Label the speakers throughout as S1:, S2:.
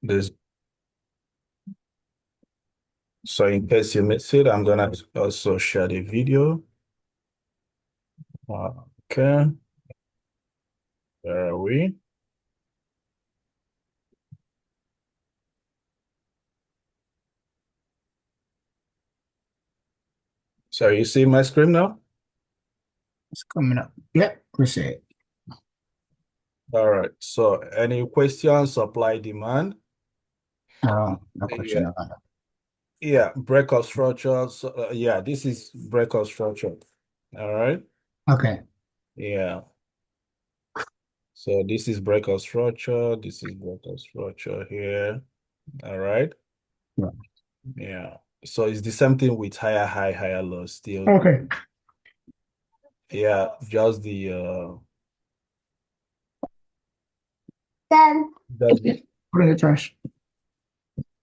S1: this. So in case you missed it, I'm gonna also share the video. Okay, where are we? So you see my screen now?
S2: It's coming up. Yep, appreciate it.
S1: All right. So any questions, supply, demand?
S2: No question
S1: Yeah.
S2: about that.
S1: Yeah, breakout structure. So, yeah, this is breakout structure. All right.
S2: Okay.
S1: Yeah. So this is breakout structure. This is breakout structure here. All right.
S2: Yeah.
S1: Yeah. So it's the same thing with higher high, higher low still.
S2: Okay.
S1: Yeah, just
S2: Done.
S1: just the
S2: Put it in the trash.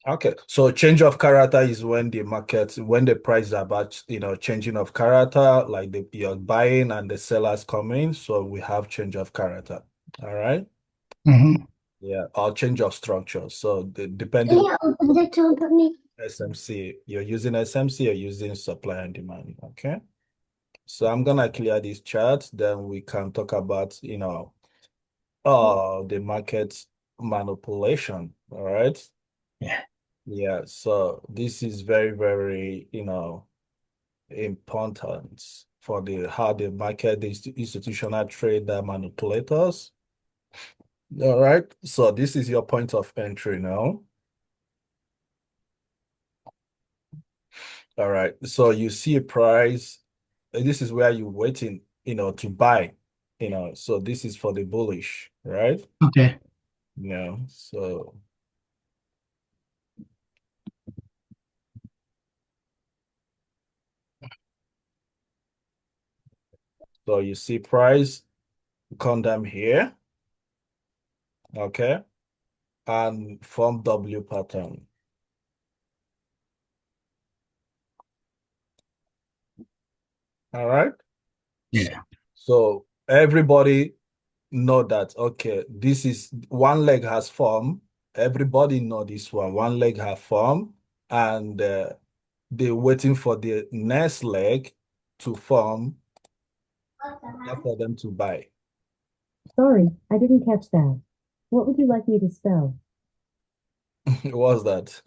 S1: okay. So change of character is when the market, when the price is about, changing of character, like you're buying and the sellers come in. So we have change of character. All right.
S2: Mm-hmm.
S1: Yeah, or change of structure. So
S2: Can
S1: depending
S2: you open the door for me?
S1: SMC, you're using SMC, you're using supply and demand. Okay. So I'm gonna clear this chart, then we can talk about, the market manipulation. All right.
S2: Yeah.
S1: Yeah, so this is very, very, important for the how the market, the institutional trader manipulators. All right. So this is your point of entry now. All right. So you see a price. This is where you're waiting, to buy, so this is for the bullish, right?
S2: Okay.
S1: So you see price come down here, okay, and form W pattern. All right.
S2: Yeah.
S1: So everybody know that, okay, this is one leg has formed. Everybody know this one. One leg have formed, and they're waiting for the next leg to form for them to buy.
S3: Sorry, I didn't catch that. What would you like me to spell?
S1: What's that?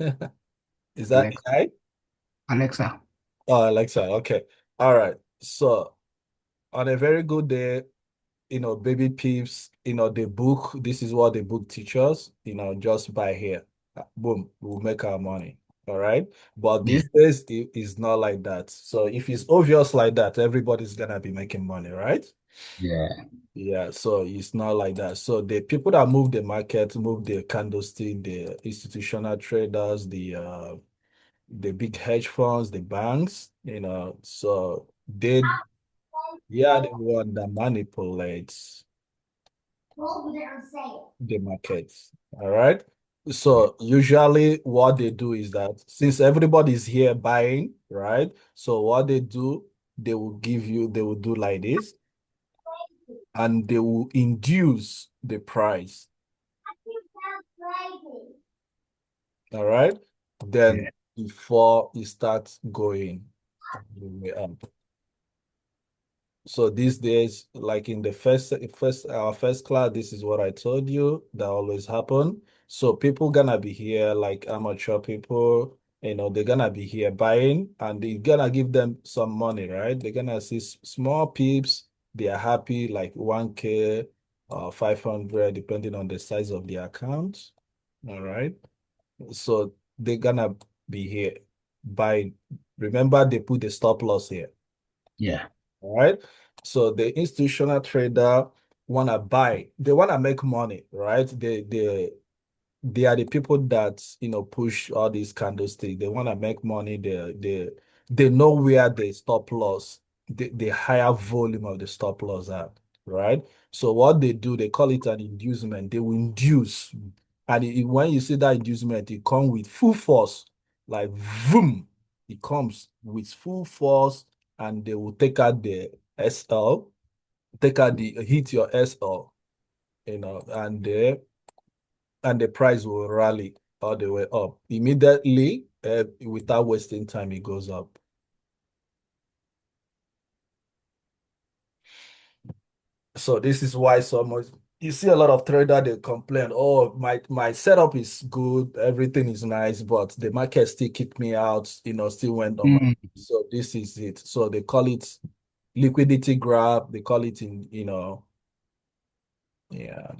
S1: Is that
S2: Alexa.
S1: AI?
S2: Alexa.
S1: Oh, Alexa. Okay. All right. So on a very good day, baby peeps, the book, this is what the book teaches, just buy here. Boom, we'll make our money. All right. But
S2: Yeah.
S1: these days, it is not like that. So if it's obvious like that, everybody's gonna be making money, right?
S2: Yeah.
S1: Yeah, so it's not like that. So the people that move the market, move the candlestick, the institutional traders, the big hedge funds, the banks, so they are the one that manipulates the markets. All right. So usually what they do is that since everybody's here buying, right? So what they do, they will do like this, and they will induce the price. All right. Then
S2: Yeah.
S1: before it starts going all the way up. So these days, like in the our first class, this is what I told you that always happen. So people gonna be here, like amateur people, they're gonna be here buying, and they're gonna give them some money, right? They're gonna see small peeps, they are happy, like 1K or 500, depending on the size of the account. All right. So they're gonna be here buying. Remember, they put the stop loss here.
S2: Yeah.
S1: All right. So the institutional trader wanna buy, they wanna make money, right? They are the people that push all these candlesticks. They wanna make money. They know where the stop loss, the higher volume of the stop loss at, right? So what they do, they call it an inducement. They will induce, and when you see that inducement, it comes with full force, like boom, it comes with full force, and they will take out the SL, take out the hit your SL, and the price will rally. all the way up. Immediately, without wasting time, it goes up. So this is why so much you see a lot of trader they complain, oh, my setup is good, everything is nice, but the market still kicked me out, still went on my.
S2: Mm,
S1: So this is it. So they call it liquidity grab. They call it in, yeah. Yeah.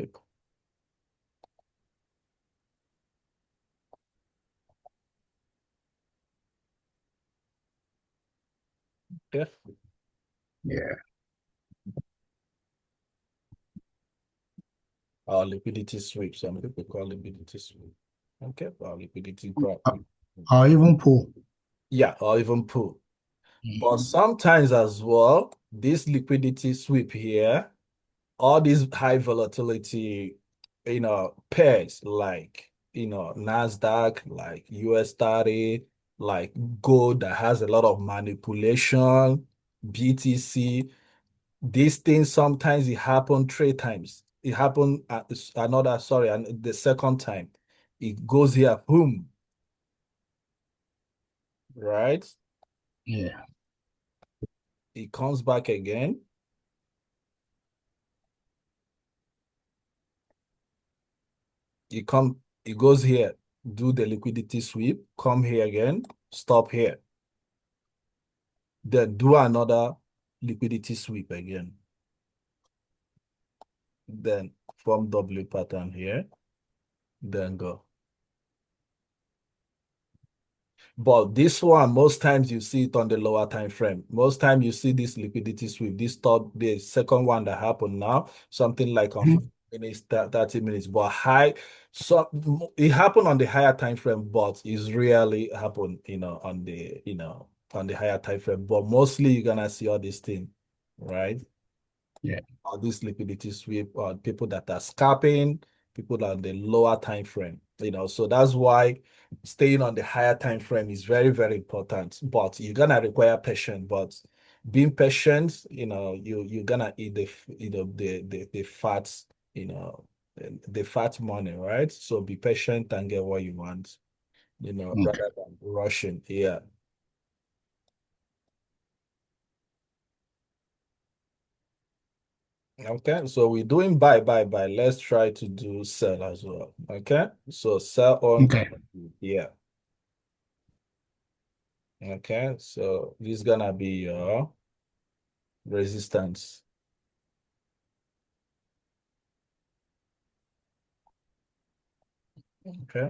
S2: yeah.
S1: Liquidity sweep. Some people call liquidity sweep. Okay, liquidity grab.
S2: Uh, or even pull.
S1: Yeah, or even pull. But
S2: Mhm.
S1: sometimes as well, this liquidity sweep here, all these high volatility, pairs like, NASDAQ, like US 30, like gold that has a lot of manipulation, BTC. These things sometimes it happen three times. It happened at another, sorry, and the second time it goes here, boom, right?
S2: Yeah.
S1: It comes back again. It goes here, do the liquidity sweep, come here again, stop here, then do another liquidity sweep again. Then form W pattern here, then go. But this one, most times you see it on the lower time frame. Most time you see this liquidity sweep, the second one that happened now, something like on
S2: Mhm.
S1: 15 minutes, 30 minutes, but high. So it happened on the higher time frame, but it's really happened, on the higher time frame. But mostly you're gonna see all these things, right?
S2: Yeah.
S1: Or this liquidity sweep, or people that are scalping, people that are on the lower time frame. So that's why staying on the higher time frame is very, very important. But you're gonna require patience. But being patient, you're gonna eat the fat, the fat money, right? So be patient and get what you want,
S2: Okay.
S1: rather than rushing. Yeah. Okay, so we're doing buy, buy, buy. Let's try to do sell as well. Okay, so sell on.
S2: Okay.
S1: Yeah. Okay, so this is gonna be your resistance. Okay,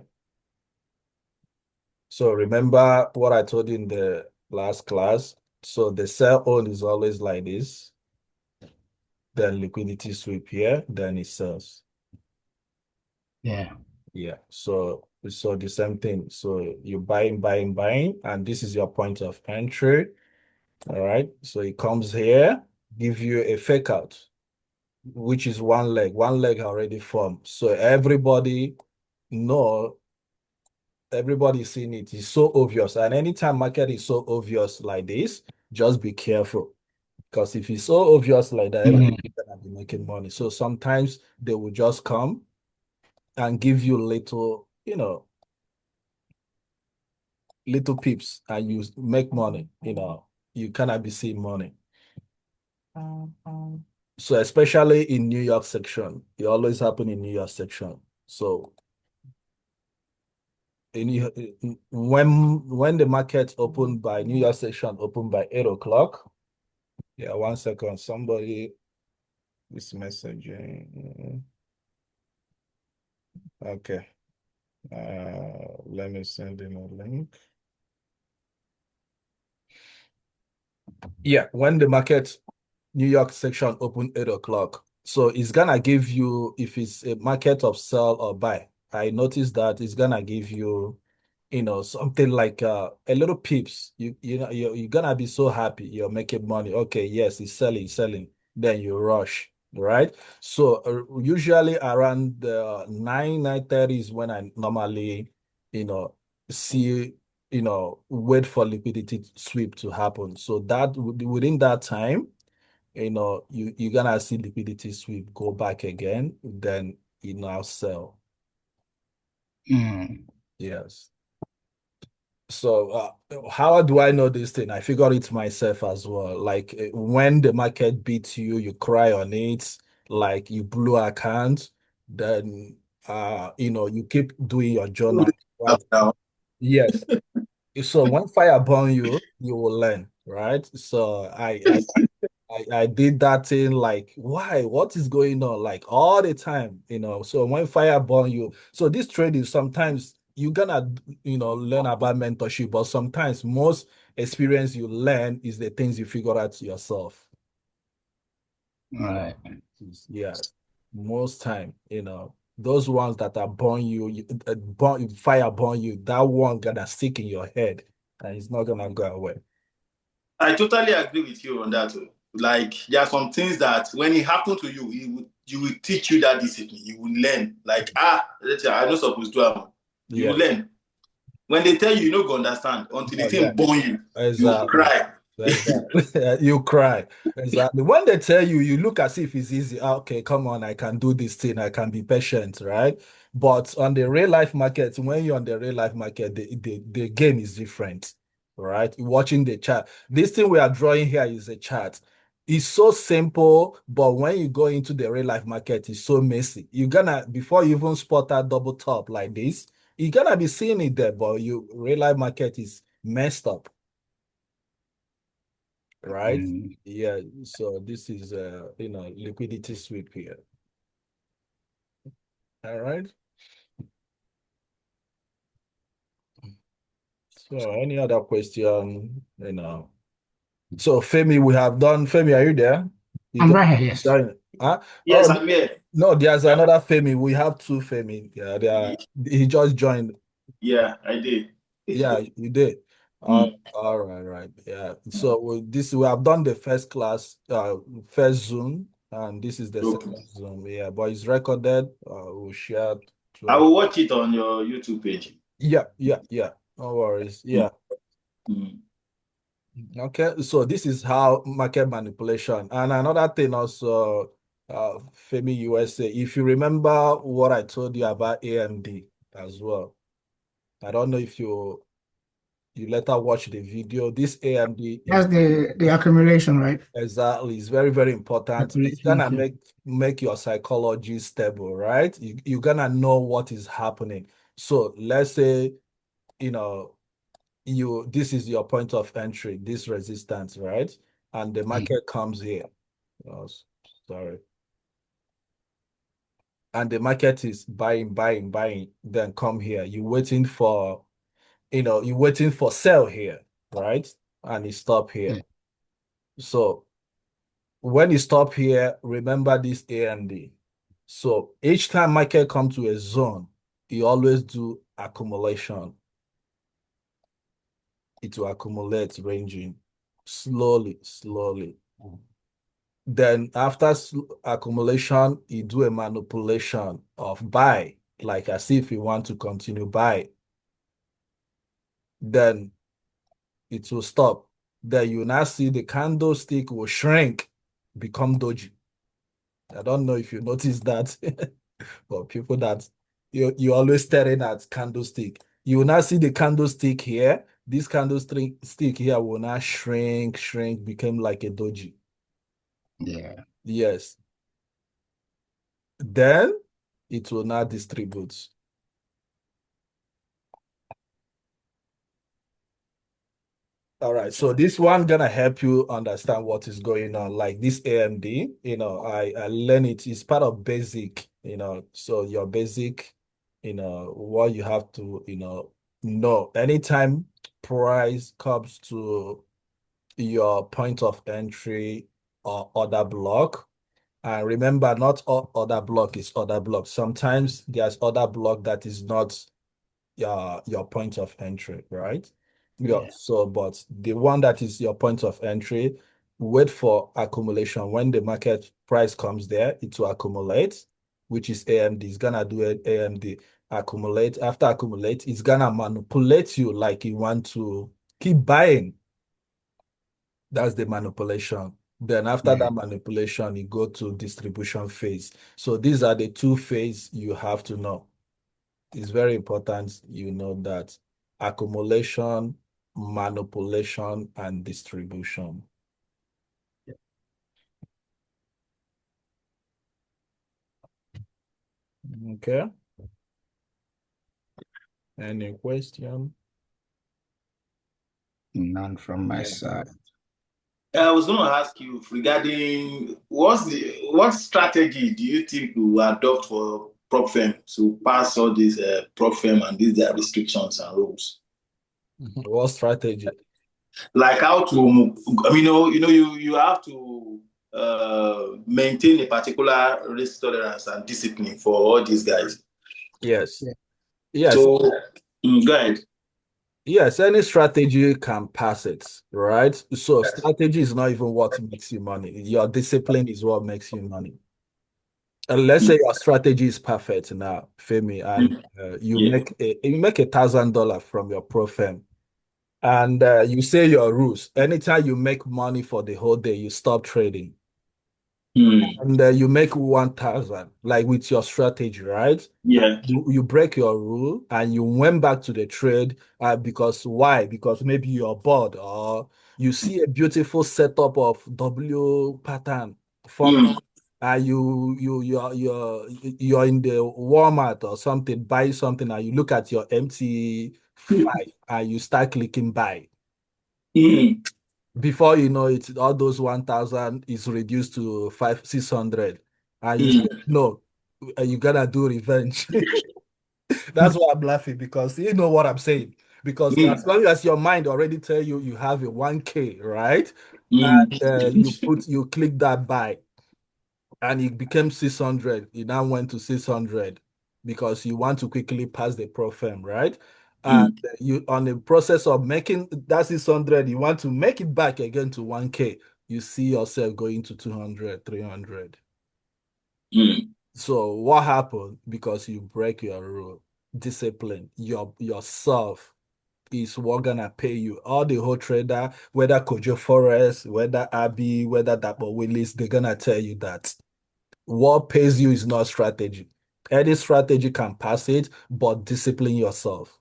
S1: so remember what I told you in the last class. So the sell on is always like this, then liquidity sweep here, then it sells.
S2: Yeah.
S1: Yeah, so the same thing. So you buying, buying, buying, and this is your point of entry. All right. So it comes here, give you a fake out, which is one leg already formed. So know, everybody's seeing it. It's so obvious. And anytime market is so obvious like this, just be careful. Because if it's so obvious like that,
S2: Mhm.
S1: everybody's gonna be making money. So sometimes they will just come and give you little pips and you make money. You cannot be seeing money. So especially in New York section, it always happen in New York section. So when the market opened by New York section opened by 8 o'clock. Yeah, 1 second. Somebody is messaging. Okay. Let me send him a link. Yeah, when the market New York section open 8 o'clock. So it's gonna give you if it's a market of sell or buy. I noticed that it's gonna give you, something like a little pips. You're gonna be so happy you're making money. Okay, yes, it's selling, selling. Then you rush, right? So usually around 9:30 is when I normally, see, wait for liquidity sweep to happen. So that within that time, you're gonna see liquidity sweep go back again, then you now sell.
S2: Mm.
S1: Yes. So how do I know this thing? I figured it myself as well. Like when the market beats you, you cry on it, like you blew account, then you keep doing your journal, right?
S4: Now,
S1: Yes. So when fire burn you, you will learn, right? So I did that thing like, why? What is going on? Like all the time, So when fire burn you, so this trading sometimes you're gonna, learn about mentorship, but sometimes most experience you learn is the things you figure out yourself.
S2: Right.
S1: Yes, most time, those ones that are burn you, burn, fire burn you, that one gonna stick in your head and it's not gonna go away.
S4: I totally agree with you on that. Like there are some things that when it happens to you, you will teach you that discipline. You will learn. Like I'm not supposed to have. You will
S1: Yes.
S4: learn. When they tell you, you don't understand until the
S1: Oh, yeah.
S4: thing burn you. You
S1: Exactly.
S4: cry.
S1: Exactly. You cry. Exactly. When they tell you, you look as if it's easy. "Ah, okay, come on, I can do this thing. I can be patient, right? But on the real life market, when you're on the real life market, the game is different, right? Watching the chart. This thing we are drawing here is a chart. It's so simple, but when you go into the real life market, it's so messy. You're gonna, before you even spot that double top like this, you're gonna be seeing it there, but you real life market is messed up, right?
S2: Mm.
S1: Yeah, so this is liquidity sweep here. All right. So any other question, So Femi, we have done. Femi, are you there? You
S2: I'm
S1: can
S2: right here, yes.
S1: join. Huh?
S4: Yes,
S1: Oh
S4: I'm here.
S1: no, there's another Femi. We have two Femi. Yeah, he just joined.
S4: Yeah, I did.
S1: Yeah, you did.
S4: Mm,
S1: All right, right. Yeah. So we have done the first class, first Zoom, and this is the
S4: okay.
S1: second Zoom. Yeah, but it's recorded. We'll share
S4: I
S1: to.
S4: will watch it on your YouTube page.
S1: Yeah, yeah, yeah. No worries. Yeah.
S4: Mm.
S1: Okay. So this is how market manipulation. And another thing also, Femi USA. If you remember what I told you about AMD as well. I don't know if you later watch the video. This AMD is
S2: That's the accumulation, right?
S1: exactly, it's very, very important. It's
S2: Accumulation.
S1: gonna
S2: Okay.
S1: make your psychology stable, right? You're gonna know what is happening. So let's say, you know, this is your point of entry, this resistance, right? And the
S2: Mm.
S1: market comes here. Oh, sorry. And the market is buying, buying, buying, then come here. You're waiting for sell here, right? And it stop here.
S2: Yeah.
S1: So when you stop here, remember this A and D. So each time market come to a zone, you always do accumulation. It will accumulate ranging slowly, slowly. Then after accumulation, you do a manipulation of buy, like as if you want to continue buy. Then it will stop. Then you now see the candlestick will shrink, become doji. I don't know if you notice that. For people that you always staring at candlestick. You will now see the candlestick here. This candlestick stick here will now shrink, shrink, become like a doji.
S2: Yeah.
S1: Yes. Then it will now distribute. All right, so this one gonna help you understand what is going on. Like this AMD, I learn it. It's part of basic, so your basic, what you have to, know. Anytime price comes to your point of entry or order block, and remember, not all order block is order block. Sometimes there's order block that is not your point of entry, right? Yeah.
S2: Yeah.
S1: So, but the one that is your point of entry, wait for accumulation. When the market price comes there, it will accumulate, which is AMD. It's gonna do it AMD accumulate. After accumulate, it's gonna manipulate you like you want to keep buying. That's the manipulation. Then after
S2: Yeah.
S1: that manipulation, you go to distribution phase. So these are the two phase you have to know. it's very important you know that accumulation, manipulation, and distribution. Okay. Any question?
S2: None from my side.
S4: I was going to ask you regarding what strategy do you think we will adopt for prop firm to pass all these prop firm and these their restrictions and rules?
S1: What strategy?
S4: Like how to, I mean, you have to maintain a particular risk tolerance and discipline for all these guys.
S1: Yes.
S2: Yeah.
S1: Yes.
S4: So, go ahead.
S1: Yes, any strategy can pass it, right? So strategy is not even what makes you money. Your discipline is what makes you money. And let's say your strategy is perfect now, Femi, and you
S4: Yeah.
S1: make $1,000 from your pro firm, and you say your rules. Anytime you make money for the whole day, you stop trading, and you make 1,000, like with your strategy, right?
S4: Yeah.
S1: You break your rule and you went back to the trade because why? Because maybe you're bored or you see a beautiful setup of W pattern forming. You're in the Walmart or something, buy something, and you look at your MT5 and you start clicking buy. Before you know it, all those 1,000 is reduced to 600, and you say, no, you gotta do revenge. That's why I'm laughing, because you know what I'm saying. Because as long as your mind already tell you you have a 1K, right? And you click that buy and it became 600. You now went to 600 because you want to quickly pass the pro firm, right? And you on the process of making that 600, you want to make it back again to 1K. You see yourself going to 200, 300. So what happened? Because you break your rule, discipline, yourself is what gonna pay you. All the whole trader, whether Kojo Forest, whether Abby, whether Dapo Willis, they're gonna tell you that what pays you is not strategy. Any strategy can pass it, but discipline yourself.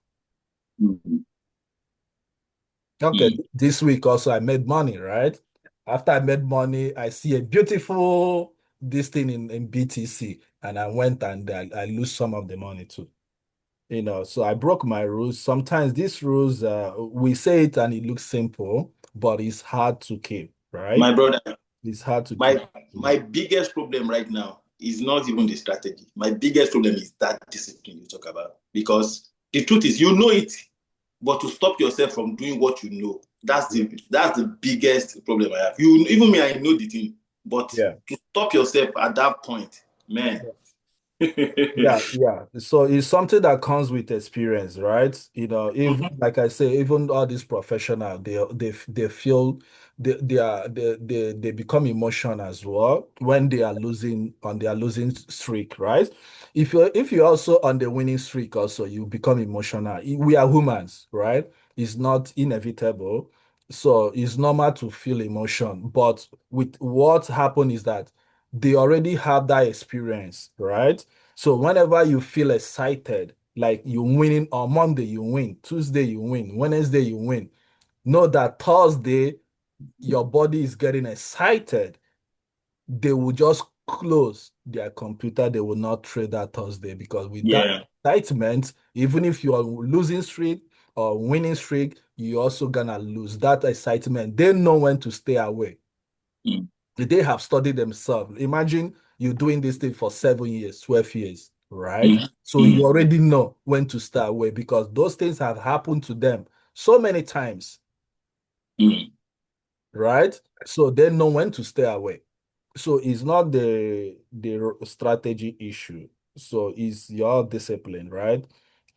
S1: Okay, this week also I made money, right? After I made money, I see a beautiful this thing in BTC, and I went and I lose some of the money too. So I broke my rules. Sometimes these rules, we say it and it looks simple, but it's hard to keep, right?
S4: My brother,
S1: It's hard to keep.
S4: my biggest problem right now is not even the strategy. My biggest problem is that discipline you talk about. Because the truth is, you know it, but to stop yourself from doing what you know, that's the biggest problem I have. Even me, I know the thing, but to stop yourself at that point, man.
S1: Yeah. So it's something that comes with experience, right? Even like I say, even all these professionals, they feel they become emotional as well when they are losing on their losing streak, right? If you're also on the winning streak, also you become emotional. We are humans, right? It's not inevitable. So it's normal to feel emotion. But with what happened is that they already have that experience, right? So whenever you feel excited, like you're winning on Monday, you win, Tuesday, you win, Wednesday, you win. Know that Thursday, your body is getting excited. They will just close their computer. They will not trade that Thursday because with that excitement, even if you are losing streak or winning streak, you're also gonna lose that excitement. They know when to stay away. They have studied themselves. Imagine you doing this thing for 7 years, 12 years, right? So you already know when to stay away because those things have happened to them so many times, right? So they know when to stay away. So it's not the strategy issue. So it's your discipline, right?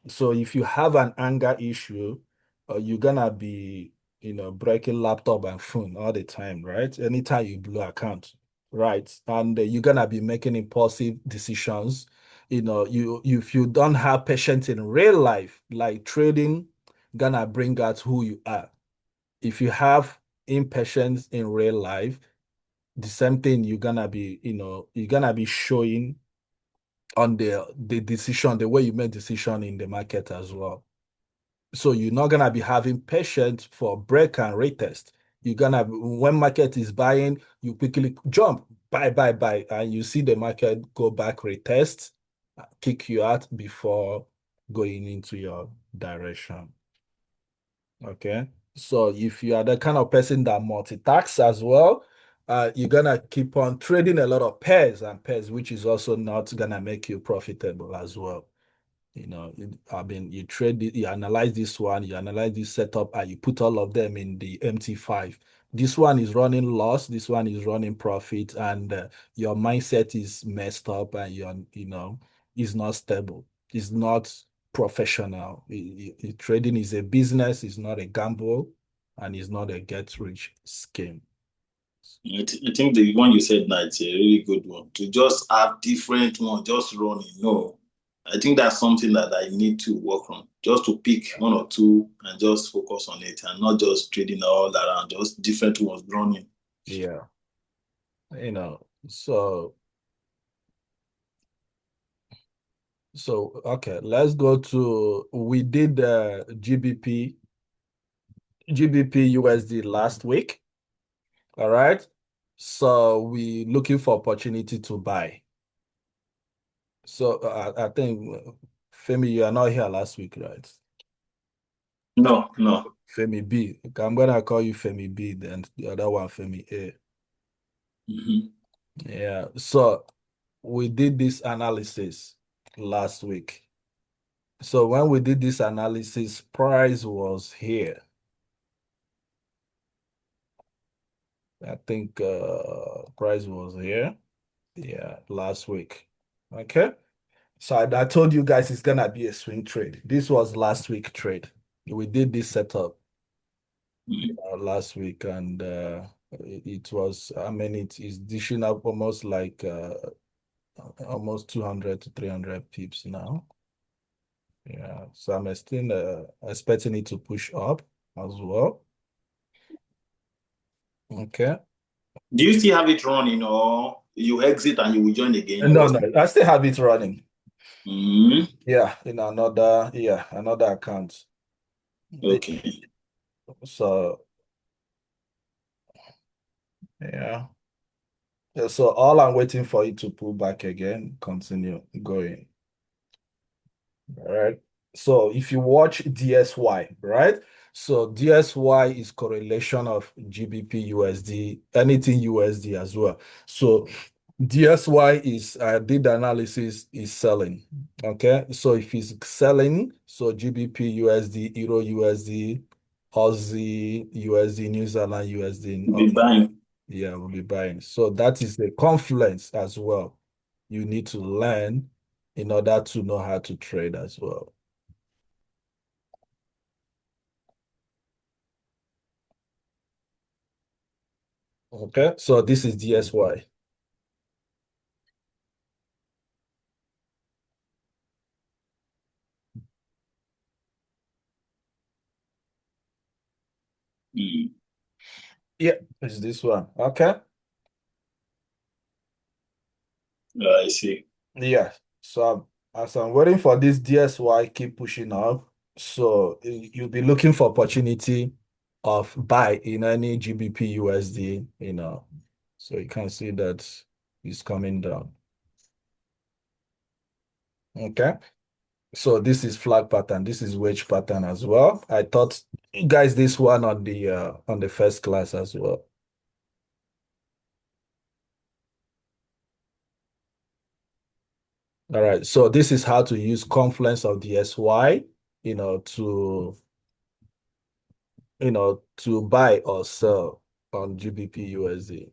S1: So if you have an anger issue, you're gonna be, breaking laptop and phone all the time, right? Anytime you blow account, right? And you're gonna be making impulsive decisions. If you don't have patience in real life, like trading, gonna bring out who you are. If you have impatience in real life, the same thing you're gonna be showing on the decision, the way you make decision in the market as well. So you're not gonna be having patience for break and retest. You're gonna, when market is buying, you quickly jump, buy, and you see the market go back, retest, kick you out before going into your direction. Okay. So if you are the kind of person that multitask as well, you're gonna keep on trading a lot of pairs, which is also not gonna make you profitable as well. I mean, you trade it, you analyze this one, you analyze this setup, and you put all of them in the MT5. This one is running loss, this one is running profit, and your mindset is messed up, and is not stable. It's not professional. Trading is a business, it's not a gamble, and it's not a get-rich scheme.
S4: I think the one you said now is a really good one. To just have different one, just running. No, I think that's something that I need to work on. Just to pick one or two and just focus on it, and not just trading all around, just different ones running.
S1: Yeah. So okay, let's go to, we did GBP USD last week. All right. So we looking for opportunity to buy. So I think Femi, you are not here last week, right?
S4: No, no.
S1: Femi B. Okay, I'm gonna call you Femi B, then the other one Femi A. Yeah. So we did this analysis last week. So when we did this analysis, price was here. I think price was here. Yeah, last week. Okay. So I told you guys it's gonna be a swing trade. This was last week trade. We did this setup last week, and it was, I mean, it is dishing up almost like almost 200 to 300 pips now. Yeah, so I'm still expecting it to push up as well. Okay.
S4: Do you still have it running, or you exit and you will join again?
S1: No, I still have it running. Yeah, in another account.
S4: Okay.
S1: So yeah. So all I'm waiting for it to pull back again, continue going. All right. So if you watch DSY, right? So DSY is correlation of GBP USD, anything USD as well. So DSY is, I did the analysis, is selling. Okay. So if it's selling, so GBP USD, Euro USD, Aussie USD, New Zealand USD,
S4: Be buying.
S1: yeah, we'll be buying. So that is the confluence as well. You need to learn in order to know how to trade as well. Okay, so this is DSY. Yeah, it's this one. Okay.
S4: I see.
S1: Yeah. So as I'm waiting for this DSY keep pushing up, so you'll be looking for opportunity of buy in any GBP USD, So you can see that it's coming down. Okay. So this is flag pattern. This is wedge pattern as well. I taught you guys this one on the first class as well. All right. So this is how to use confluence of the SY, to buy or sell on GBP USD.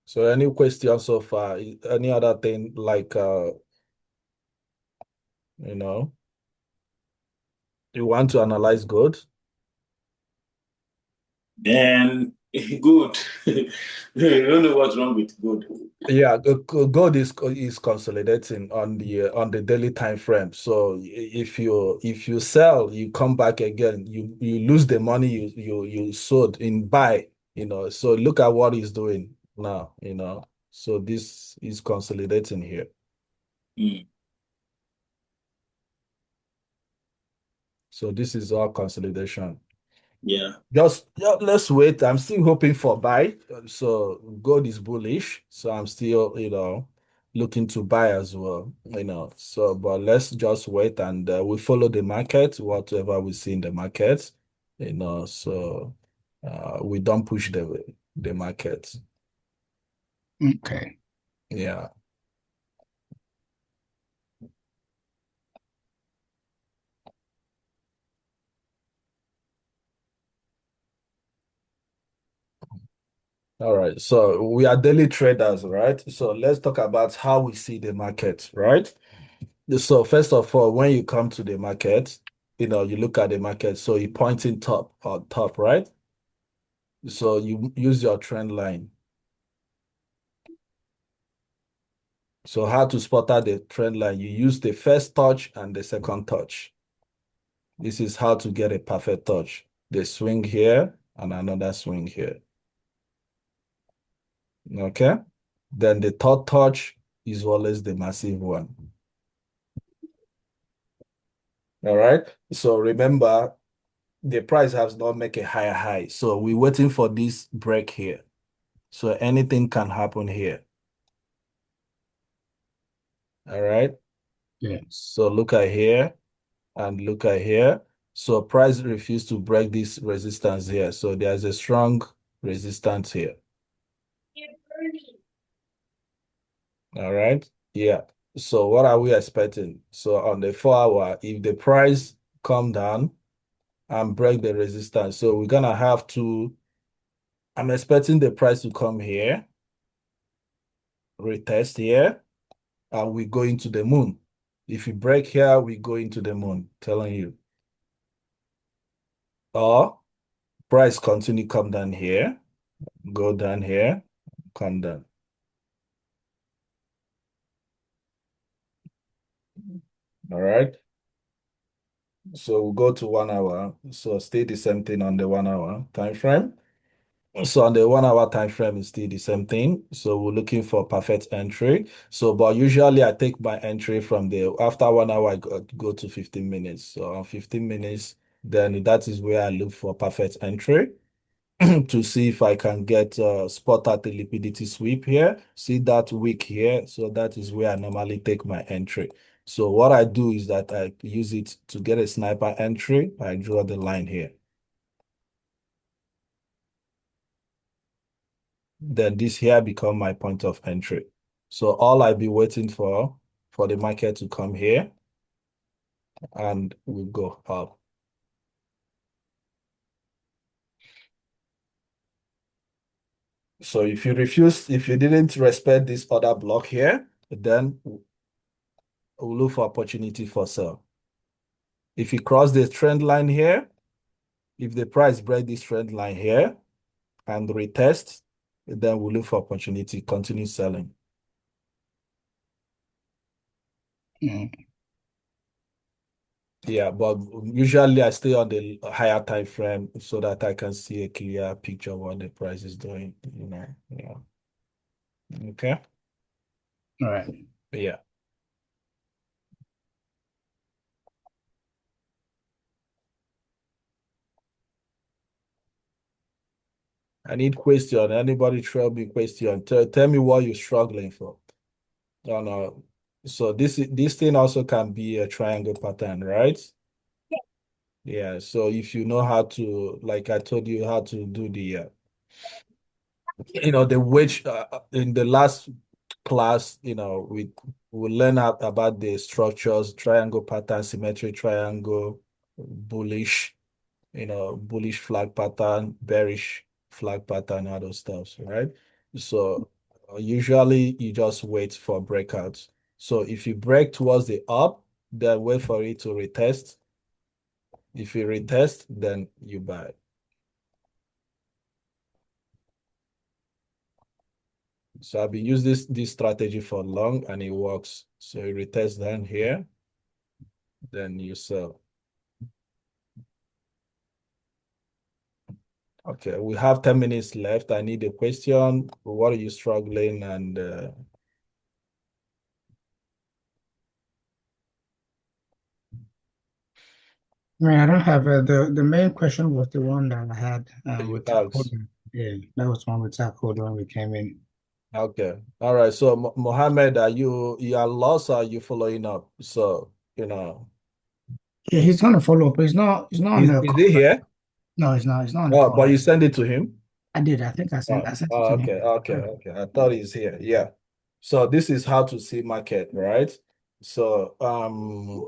S1: So any questions so far? Any other thing like you want to analyze gold?
S4: Then Good. I don't know what's wrong with good.
S1: Yeah, gold is consolidating on the daily time frame. So if you sell, you come back again, you lose the money you sold in buy, So look at what he's doing now. So this is consolidating here.
S4: Mm.
S1: So this is all consolidation.
S4: Yeah.
S1: Just yeah, let's wait. I'm still hoping for buy. So gold is bullish. So I'm still, looking to buy as well. So, but let's just wait and we follow the market, whatever we see in the market. So we don't push the market.
S2: Okay.
S1: Yeah. All right. So we are daily traders, right? So let's talk about how we see the market, right? So first of all, when you come to the market, you look at the market. So you pointing top on top, right? So you use your trend line. So how to spot out the trend line? You use the first touch and the second touch. This is how to get a perfect touch. The swing here and another swing here. Okay. Then the third touch is always the massive one. All right. So remember, the price has not make a higher high. So we're waiting for this break here. So anything can happen here. All right.
S2: Yeah.
S1: So look at here and look at here. So price refused to break this resistance here. So there's a strong resistance here. All right. Yeah. So what are we expecting? So on the 4 hour, if the price come down and break the resistance, so we're gonna have to, I'm expecting the price to come here, retest here, and we go into the moon. If we break here, we go into the moon, telling you. Or price continue come down here, go down here, come down. All right. So we'll go to 1 hour. So stay the same thing on the 1 hour time frame. So on the 1 hour time frame is still the same thing. So we're looking for perfect entry. So, but usually I take my entry from the after 1 hour, I go to 15 minutes. So on 15 minutes, then that is where I look for perfect entry to see if I can get spot at the liquidity sweep here. See that wick here. So that is where I normally take my entry. So what I do is that I use it to get a sniper entry. I draw the line here. Then this here become my point of entry. So all I be waiting for the market to come here and we go up. So if you didn't respect this other block here, then we'll look for opportunity for sell. If you cross the trend line here, if the price break this trend line here and retest, then we'll look for opportunity, continue selling.
S2: Mm.
S1: Yeah, but usually I stay on the higher time frame so that I can see a clear picture of what the price is doing. Yeah. Okay.
S2: All right.
S1: Yeah. I need question. Anybody throw me question? Tell me what you're struggling for. Oh no. So this thing also can be a triangle pattern, right? Yeah. So if you know how to, like I told you, how to do the wedge in the last class, we learn about the structures, triangle pattern, symmetric triangle, bullish, bullish flag pattern, bearish flag pattern, all those stuff, right? So usually you just wait for breakouts. So if you break towards the up, then wait for it to retest. If you retest, then you buy. So I've been using this strategy for long and it works. So you retest down here, then you sell. Okay, we have 10 minutes left. I need a question. What are you struggling? And
S2: I don't have the main question was the one that I had
S1: you
S2: with
S1: asked.
S2: Takoda. Yeah, that was one with Takoda when we came in.
S1: Okay. All right. So Mohammed, are you are lost or are you following up? So,
S2: Yeah, he's gonna follow up. He's not on the
S1: is
S2: call.
S1: he here?
S2: No, he's not. He's not on the
S1: Oh,
S2: call
S1: but
S2: right
S1: you
S2: now.
S1: send it to him?
S2: I did. I think I sent it to him.
S1: Okay. I thought he's here. Yeah. So this is how to see market, right? So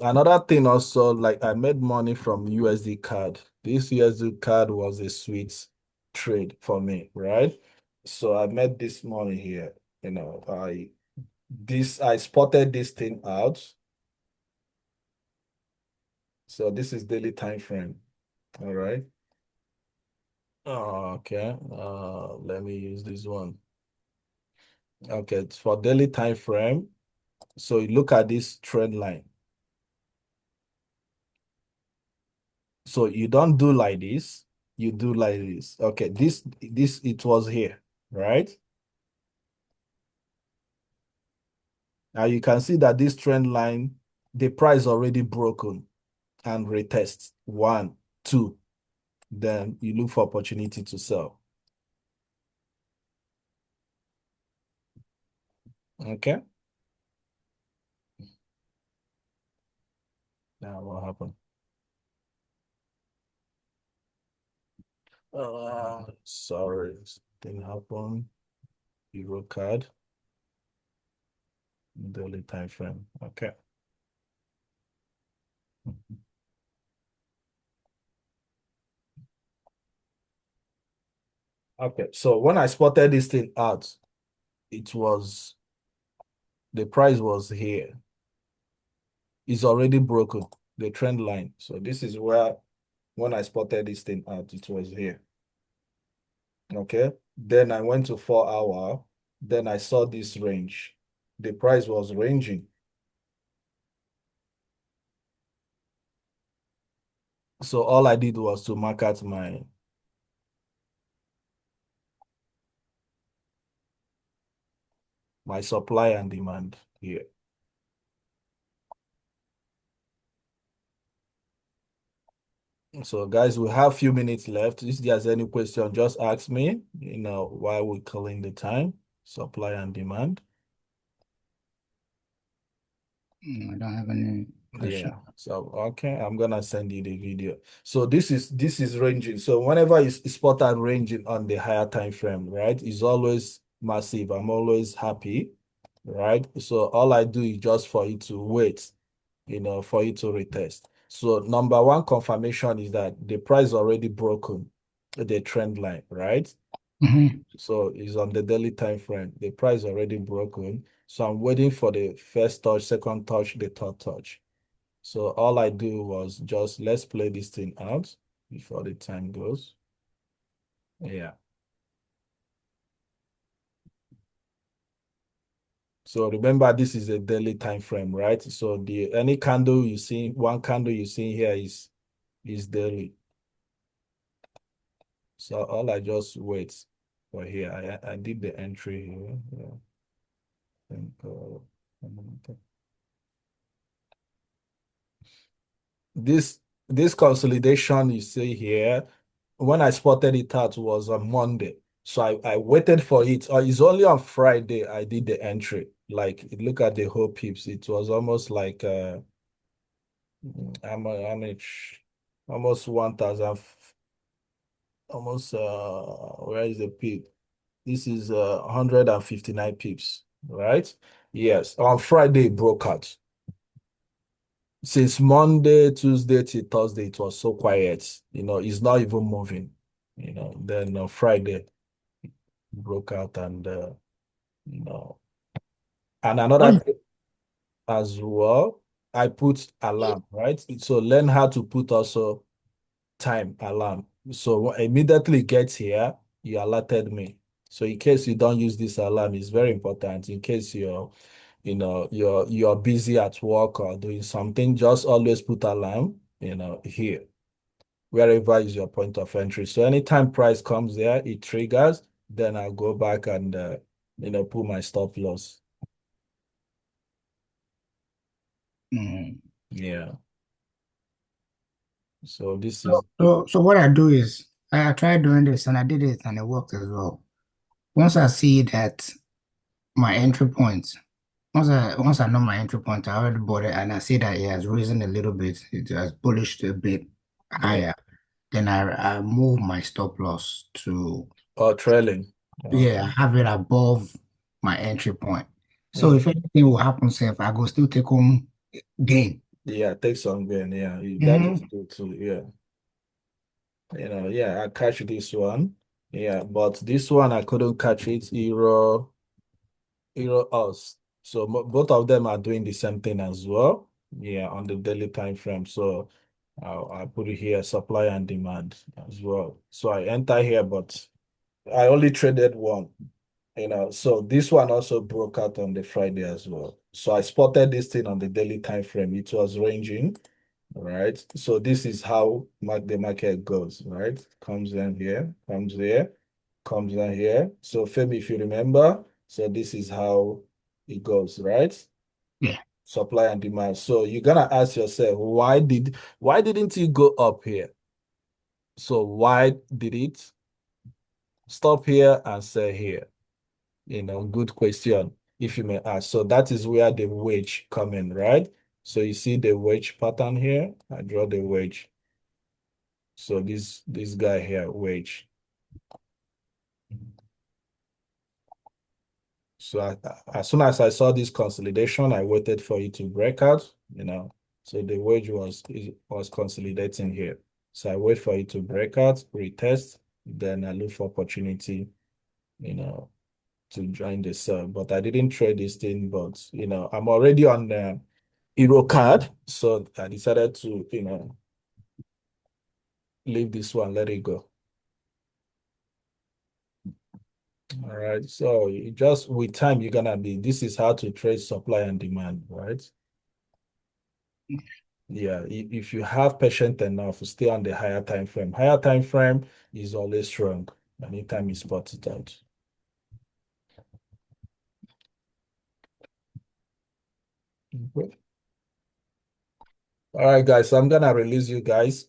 S1: another thing also, like I made money from USD card. This USD card was a sweet trade for me, right? So I made this money here. I spotted this thing out. So this is daily time frame. All right. Okay. Let me use this one. Okay, it's for daily time frame. So you look at this trend line. So you don't do like this, you do like this. Okay, this it was here, right? Now you can see that this trend line, the price already broken and retest one, two. Then you look for opportunity to sell. Okay. Now what happened? Sorry, thing happened. Euro card, daily time frame. Okay. Okay. So when I spotted this thing out, it was the price was here. It's already broken the trend line. So this is where when I spotted this thing out, it was here. Okay. Then I went to 4 hour. Then I saw this range. The price was ranging. So all I did was to mark out my supply and demand here. So guys, we have a few minutes left. If there's any question, just ask me, while we're calling the time, supply and demand.
S2: I don't have any question.
S1: Yeah. So okay, I'm gonna send you the video. So this is ranging. So whenever you spot that ranging on the higher time frame, right, it's always massive. I'm always happy, right? So all I do is just for you to wait, for you to retest. So number one confirmation is that the price already broken the trend line, right? So it's on the daily time frame. The price already broken. So I'm waiting for the first touch, second touch, the third touch. So all I do was just let's play this thing out before the time goes. Yeah. So remember, this is a daily time frame, right? So any candle you see, one candle you see here is daily. So all I just wait for here. I did the entry here. Yeah. This consolidation you see here, when I spotted it out was on Monday. So I waited for it. It's only on Friday I did the entry. Like look at the whole pips. It was almost like how much? Almost 1,000, almost where is the pip? This is 159 pips, right? Yes. On Friday it broke out. Since Monday, Tuesday till Thursday, it was so quiet. It's not even moving. Then on Friday broke out you know, and another
S2: When
S1: thing as well, I put alarm, right? So learn how to put also time alarm. So when immediately gets here, you alerted me. So in case you don't use this alarm, it's very important. In case you're busy at work or doing something, just always put alarm, here, wherever is your point of entry. So anytime price comes there, it triggers, then I'll go back and put my stop loss. Yeah. So this is
S2: So what I do is I tried doing this and I did it and it worked as well. Once I see that my entry point, once I know my entry point, I already bought it and I see that it has risen a little bit, it has bullished a bit
S1: yeah.
S2: higher, then I move my stop loss to,
S1: Or trailing.
S2: yeah, I have it above my entry point. So
S1: Mm.
S2: if anything will happen, say if I go still take home gain.
S1: Yeah, take some gain. Yeah, that is
S2: Mm-hmm.
S1: good too. Yeah. Yeah, I catch this one. Yeah, but this one I couldn't catch it. Euro us. So both of them are doing the same thing as well. Yeah, on the daily time frame. So I'll put it here, supply and demand as well. So I enter here, but I only traded one. So this one also broke out on the Friday as well. So I spotted this thing on the daily time frame. It was ranging, right? So this is how the market goes, right? Comes in here, comes here, comes in here. So Femi, if you remember, so this is how it goes, right?
S2: Yeah.
S1: Supply and demand. So you're gonna ask yourself, why didn't it go up here? So why did it stop here and sell here? Good question, if you may ask. So that is where the wage come in, right? So you see the wage pattern here. I draw the wage. So this guy here, wage. So as soon as I saw this consolidation, I waited for it to break out. So the wage was consolidating here. So I wait for it to break out, retest, then I look for opportunity, you know, to join the sell. But I didn't trade this thing, but I'm already on the Euro card. So I decided to, leave this one, let it go. All right. So just with time, this is how to trade supply and demand, right? Yeah. If you have patient enough, stay on the higher time frame. Higher time frame is always strong. Anytime you spot it out. Okay. All right, guys. So I'm gonna release you guys.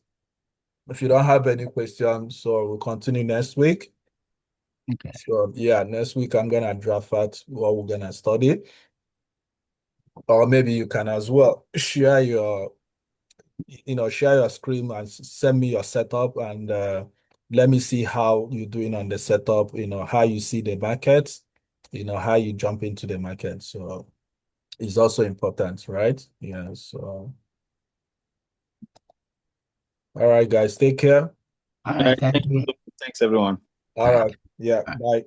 S1: If you don't have any questions, so we'll continue next week.
S2: Okay.
S1: So yeah, next week I'm gonna draft out what we're gonna study. Or maybe you can as well share your screen and send me your setup and let me see how you're doing on the setup, how you see the market, how you jump into the market. So it's also important, right? Yeah. So all right, guys, take care.
S2: All
S4: Yeah,
S2: right. Thank you.
S4: thanks everyone.
S1: All
S2: All
S1: right. Yeah.
S2: right.
S1: Bye.